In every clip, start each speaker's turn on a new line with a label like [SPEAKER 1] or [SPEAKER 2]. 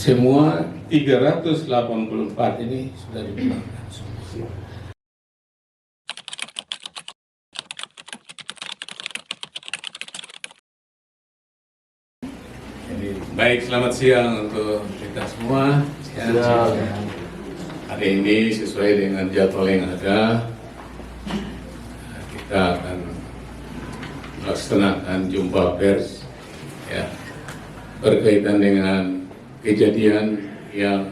[SPEAKER 1] semua 384 ini sudah dipulangkan. Jadi, baik, selamat siang untuk kita semua. Hari ini sesuai dengan jadwal yang ada, kita akan melaksanakan jumpa pers ya, berkaitan dengan kejadian yang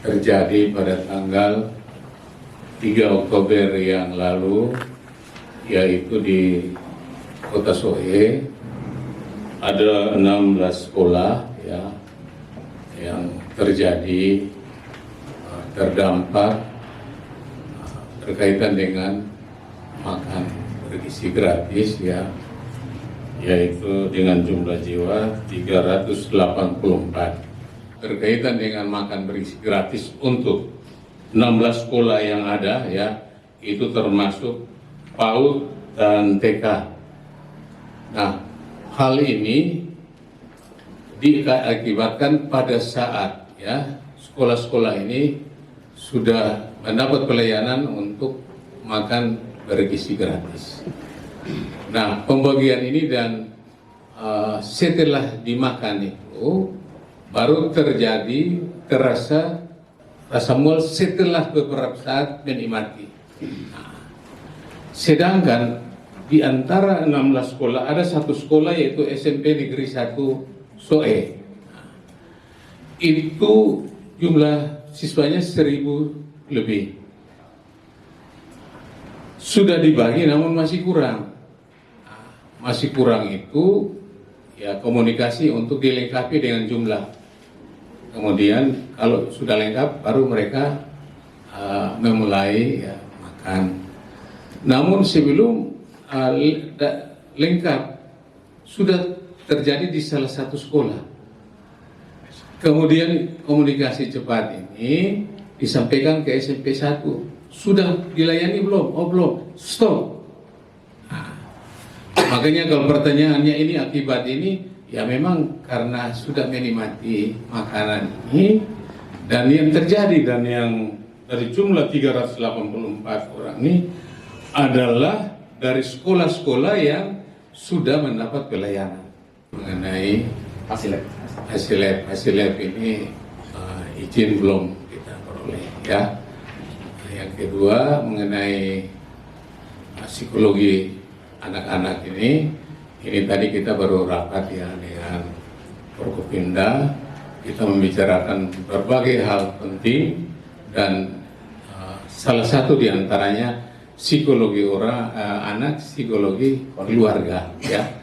[SPEAKER 1] terjadi pada tanggal 3 Oktober yang lalu, yaitu di Kota Soe. Ada 16 sekolah ya yang terjadi terdampak berkaitan dengan makan bergizi gratis ya, yaitu dengan jumlah jiwa 384. Berkaitan dengan makan bergizi gratis untuk 16 sekolah yang ada ya, itu termasuk PAUD dan TK. Nah, hal ini diakibatkan pada saat ya sekolah-sekolah ini sudah mendapat pelayanan untuk makan bergizi gratis. Nah, pembagian ini dan setelah dimakan itu baru terjadi terasa rasa mual setelah beberapa saat menikmati. Nah, sedangkan di antara 16 sekolah ada satu sekolah yaitu SMP Negeri 1 Soe. Nah, itu jumlah siswanya 1000 lebih. Sudah dibagi namun masih kurang. Nah, masih kurang itu ya komunikasi untuk dilengkapi dengan jumlah. Kemudian kalau sudah lengkap baru mereka memulai ya, makan. Namun sebelum lengkap sudah terjadi di salah satu sekolah. Kemudian komunikasi cepat ini disampaikan ke SMP 1. Sudah dilayani belum? Oh belum. Stop. Nah, makanya kalau pertanyaannya ini akibat ini, ya memang karena sudah menikmati makanan ini, dan yang terjadi dan yang dari jumlah 384 orang ini adalah dari sekolah-sekolah yang sudah mendapat pelayanan mengenai hasil lab ini izin belum kita peroleh ya. Yang kedua mengenai psikologi anak-anak ini tadi kita baru rapat ya dengan Forkopimda. Kita membicarakan berbagai hal penting dan salah satu diantaranya psikologi anak, psikologi keluarga ya.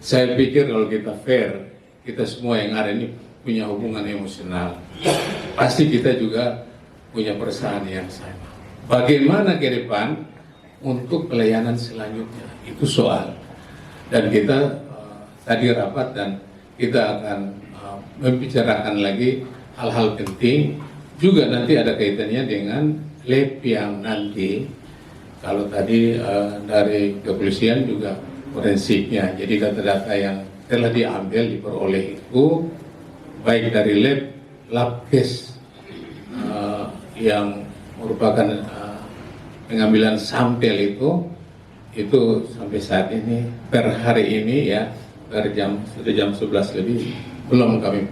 [SPEAKER 1] Saya pikir kalau kita fair, kita semua yang ada ini punya hubungan emosional, pasti kita juga punya perasaan yang sama. Bagaimana ke depan untuk pelayanan selanjutnya, itu soal. Dan kita tadi rapat dan kita akan membicarakan lagi hal-hal penting. Juga nanti ada kaitannya dengan lab yang nanti, kalau tadi dari kepolisian juga forensiknya. Jadi data-data yang telah diambil, diperoleh itu baik dari lab case yang merupakan pengambilan sampel itu sampai saat ini per hari ini ya, per sudah jam 11 lebih belum kami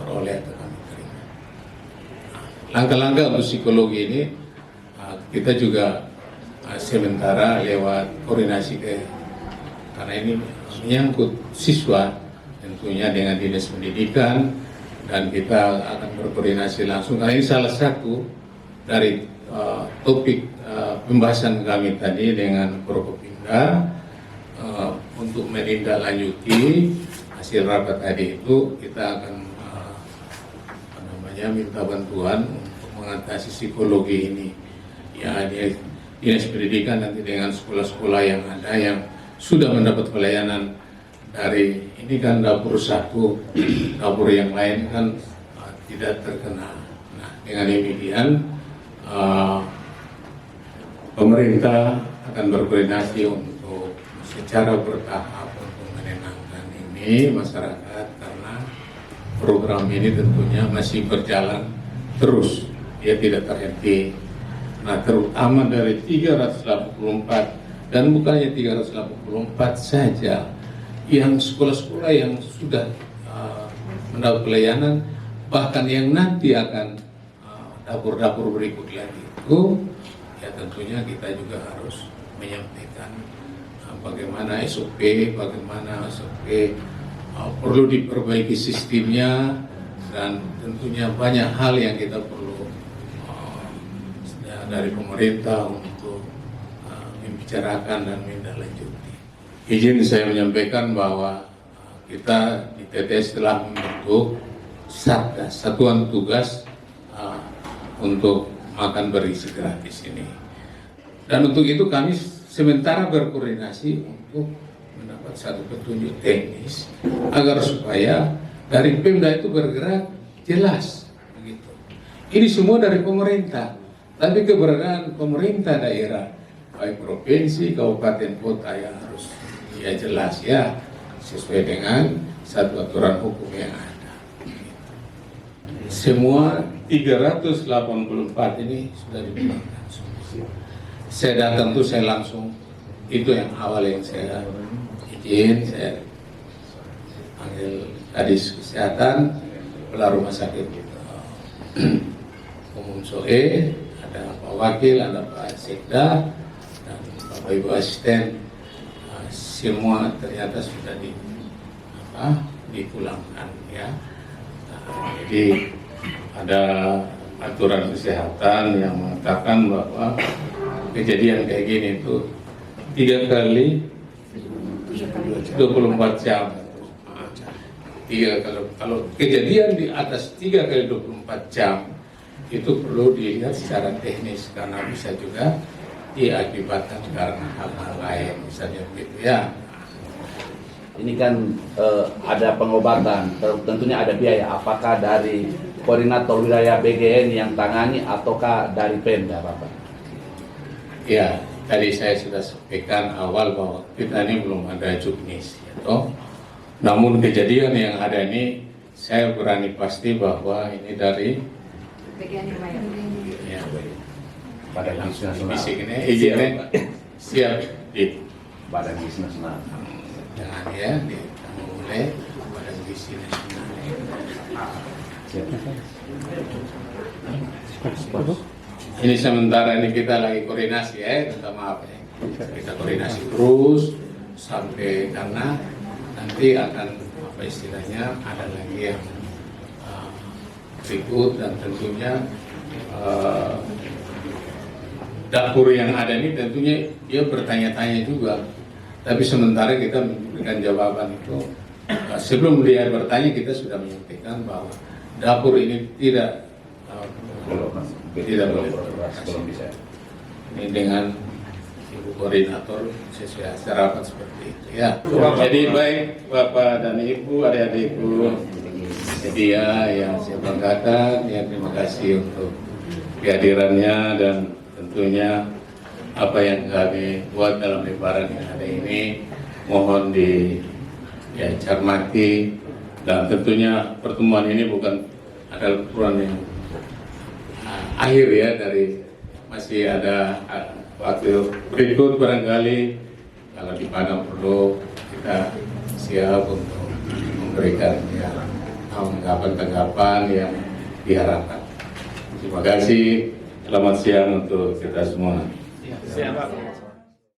[SPEAKER 1] peroleh atau kami terima. Langkah-langkah untuk psikologi ini kita juga sementara lewat koordinasi karena ini menyangkut siswa tentunya dengan dinas pendidikan, dan kita akan berkoordinasi langsung karena ini salah satu dari topik pembahasan kami tadi dengan Forkopimda untuk menindaklanjuti hasil rapat tadi itu. Kita akan minta bantuan untuk mengatasi psikologi ini ya, dinas pendidikan nanti dengan sekolah-sekolah yang ada yang sudah mendapat pelayanan dari ini kan dapur satu, dapur yang lain kan tidak terkena. Nah, dengan demikian pemerintah akan berkoordinasi untuk secara bertahap untuk menenangkan ini masyarakat, karena program ini tentunya masih berjalan terus, dia tidak terhenti. Nah, terutama dari 384, dan bukannya 384 saja, yang sekolah-sekolah yang sudah mendapat pelayanan, bahkan yang nanti akan dapur-dapur berikut lagi itu, ya tentunya kita juga harus menyampaikan bagaimana SOP perlu diperbaiki sistemnya, dan tentunya banyak hal yang kita perlu dari pemerintah untuk membicarakan dan menindaklanjuti. Izin saya menyampaikan bahwa kita di TTS telah membentuk Satgas, Satuan Tugas untuk makan bergizi gratis ini. Dan untuk itu kami sementara berkoordinasi untuk mendapat satu petunjuk teknis agar supaya dari Pemda itu bergerak jelas begitu. Ini semua dari pemerintah, tapi keberadaan pemerintah daerah baik provinsi, kabupaten, kota yang harus jelas ya, sesuai dengan satu aturan hukum yang ada. Semua 384 ini sudah digunakan. Saya datang tuh saya langsung, itu yang awal yang saya izin, saya panggil Kadis Kesehatan, kepala rumah sakit Umum Soe, ada Pak Wakil, ada Pak Sekda, dan Bapak Ibu Asisten, semua ternyata sudah dipulangkan ya. Jadi ada aturan kesehatan yang mengatakan bahwa kejadian kayak gini itu 3 kali 24 jam. Kalau kejadian di atas 3 kali 24 jam itu perlu dilihat secara teknis, karena bisa juga diakibatkan karena hal-hal lain, misalnya begitu ya.
[SPEAKER 2] Ini kan ada pengobatan, tentunya ada biaya. Apakah dari koordinator wilayah BGN yang tangani ataukah dari Pemda, Bapak?
[SPEAKER 1] Ya, tadi saya sudah sampaikan awal bahwa kita ini belum ada juknis, ya toh. Namun kejadian yang ada ini, saya berani pasti bahwa ini dari
[SPEAKER 3] BGN
[SPEAKER 1] ya,
[SPEAKER 2] Badan Gizi Nasional.
[SPEAKER 1] ini izinnya siap di
[SPEAKER 2] Badan Gizi Nasional.
[SPEAKER 1] dengan ya mulai Badan Gizi Nasional. Ini sementara ini kita lagi koordinasi ya, minta maaf ya. Kita koordinasi terus sampai, karena nanti akan apa istilahnya ada lagi yang berikut, dan tentunya dapur yang ada ini tentunya dia bertanya-tanya juga. Tapi sementara kita memberikan jawaban itu, sebelum dia bertanya kita sudah menyampaikan bahwa dapur ini tidak boleh
[SPEAKER 2] belum bisa.
[SPEAKER 1] Ini dengan Ibu Koordinator sesuai hasil rapat seperti itu ya. Jadi baik Bapak dan Ibu, adik-adikku, sedia yang saya banggakan, ya terima kasih untuk kehadirannya, dan tentunya apa yang kami buat dalam lebaran yang ada ini mohon dicermati, dan tentunya pertemuan ini bukan adalah pertemuan yang akhir ya, dari masih ada waktu berikut barangkali kalau dipandang perlu kita siap untuk memberikan tanggapan-tanggapan yang diharapkan. Terima kasih, selamat siang untuk kita semua.
[SPEAKER 2] Siap, Pak.